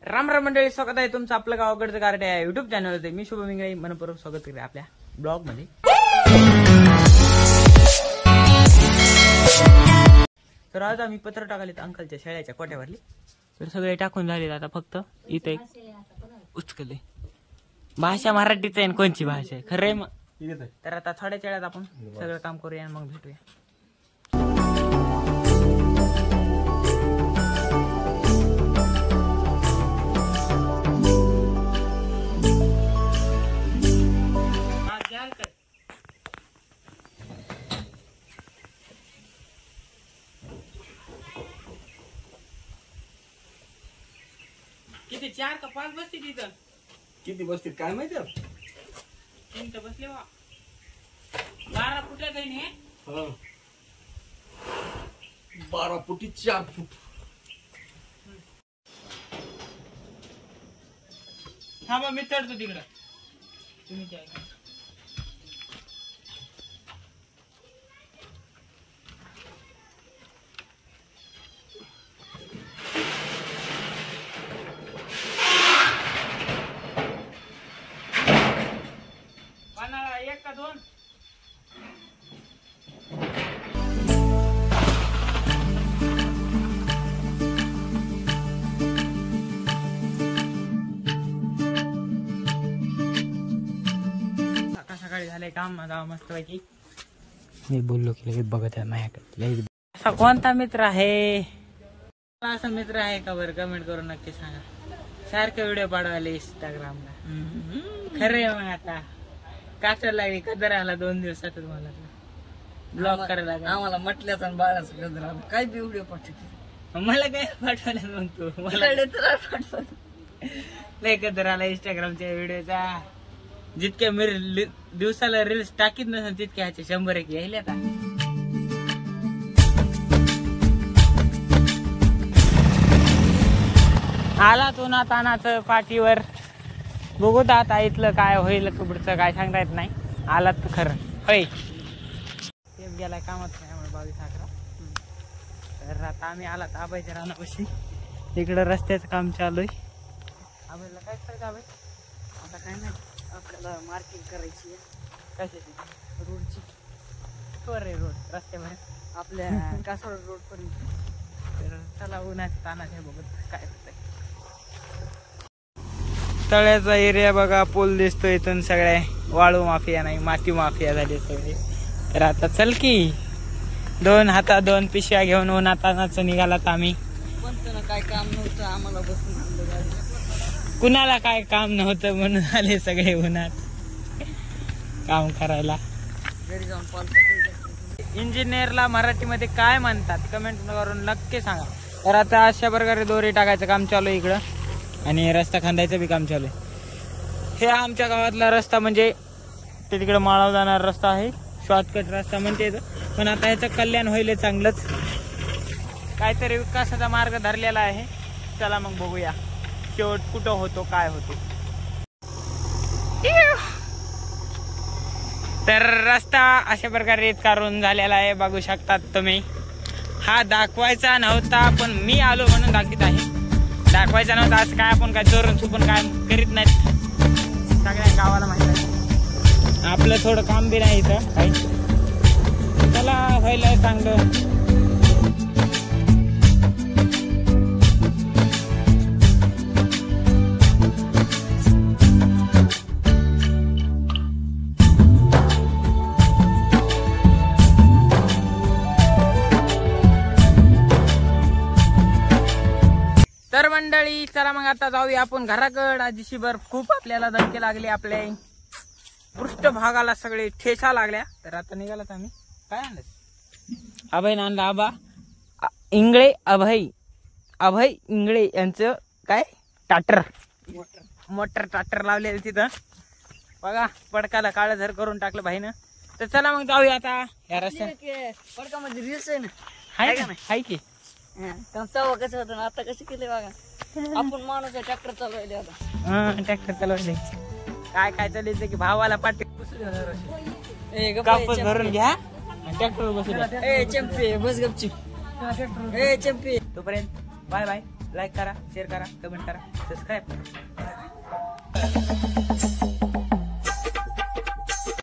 राम राम मंडळी, स्वागत आहे तुमचं आपलं गावाकडचं गारटे आहे युट्यूब चॅनल होते. मी शुभम इंगळे मनपूर्वक स्वागत करते आपल्या ब्लॉग मध्ये. तर आज आम्ही पत्र टाकले अंकलच्या शेळ्याच्या कोट्यावरली. तर सगळे टाकून झाले, आता फक्त इथे उचकले. भाषा मराठीच आहे, कोणची भाषा आहे खरं मग. तर आता थोड्याच वेळात आपण सगळं काम करूया आणि मग भेटूया. किती 4 का 5 बसतील तिथं? किती बसतील काय माहिती? 3 तर बसले वा. 12 फुटा काही नाही. 12 फुटी 4 फूट. हा बा, मी चढतो तिकडं. तुम्ही काय एक का 2? सकाळी झालंय काम माझा मस्त पैकी. मी बोललो की लगेच बघत आहे माझ्याकडे. असा कोणता मित्र आहे, असा मित्र आहे का बरं? कमेंट करून नक्की सांगा. सारखे व्हिडिओ पाठवायला इंस्टाग्रामला. खरे मग आता काटायला लागली कदर आला 2 दिवसातच. मला ब्लॉग करायला लागला. आम्हाला म्हटल्याचा बाळाचा कदर आला. काय बी व्हिडिओ पाठवते. मला काय पाठवलं मग तू? मला लय कदर आला इंस्टाग्रामच्या व्हिडिओचा. जितक्या मी दिवसाला रील्स टाकीत नसेल तितक्या ह्याचे 100 यायले आता. आला तो ना तानाचं पाठीवर. बघू आता इथलं काय होईल, पुढचं काय सांगता येत नाही. आलात तर खरं होय. गेलाय कामात नाही 22-11. तर आता आम्ही आलात आबाईच्या रानापाशी. इकडं रस्त्याचं काम चालू आहे. आबाईला काय करायचं आबाई? आता काय नाही, आपल्याला मार्किंग करायची आहे. कशाची? रोडची. वर आहे रोड रस्त्यावर आपल्या कासोड रोड पर्यंत. तर चला उन्हाच्या तानाचे बघत काय होतंय. तळ्याचा एरिया बघा, पूल दिसतो इथून. सगळे वाळू माफिया नाही, माती माफिया झाली सगळे. तर आता चल की 2 हातात 2 पिशव्या घेऊन उन्हातानाच निघालात आम्ही. पण ना काय काम नव्हतं, आम्हाला बसून आणलं गाडी. कुणाला काय काम नव्हतं म्हणून आले सगळे उन्हात काम करायला. घरी जाऊन पालतो. इंजिनियरला मराठीमध्ये काय म्हणतात कमेंट करून नक्की सांगा. तर आता अशा प्रकारे दोरी टाकायचं काम चालू आहे इकडं, आणि रस्ता खांदायचं बी काम चालू आहे. हे आमच्या गावातला रस्ता, म्हणजे ते तिकडे माळावर जाणारा रस्ता आहे. शॉर्टकट रस्ता म्हणते, पण आता ह्याचं कल्याण होईल चांगलंच. काहीतरी विकासाचा मार्ग धरलेला आहे. चला मग बघूया शेवट कुठं होतो, काय होतो. तर रस्ता अशा प्रकारे करून झालेला आहे, बघू शकतात तुम्ही. हा दाखवायचा नव्हता, पण मी आलो म्हणून दाखवत आहे. दाखवायचा नव्हता असं काय आपण काय चोरून चुकून काय करीत नाहीत. सगळ्या गावाला माहित आहे. आपलं थोडं काम बी नाही इथं काही. चला व्हायला चांगलं. तर मंडळी चला मग आता जाऊया आपण घराकडे. आजीशीभर खूप आपल्याला धक्के लागले, आपल्या पृष्ठभागाला सगळे ठेसा लागल्या. तर आता निघालात आम्ही. काय आणलं? अभय आणला. आबा इंगळे, अभय इंगळे यांचं काय ट्रॅक्टर, मोटर ट्रॅक्टर लावले तिथं बघा. पडकाला काळझर करून टाकलं भाईनं. तर चला मग जाऊया आता या रस्त्यात. पडकामध्ये रील्स आहे ना, हाय का नाही? हाय की तेव्हा कसं होतं ना, आता कसं केले बघा. आपण माणूस ट्रॅक्टर चालवायले आता. ट्रॅक्टर चालवले. काय काय चालायचं की भावाला पाठी कापूस भरून घ्या, ट्रॅक्टर बसू. चंपी बस गपची. चंपी तोपर्यंत बाय बाय. लाईक करा, शेअर करा, कमेंट करा, सबस्क्राईब करा.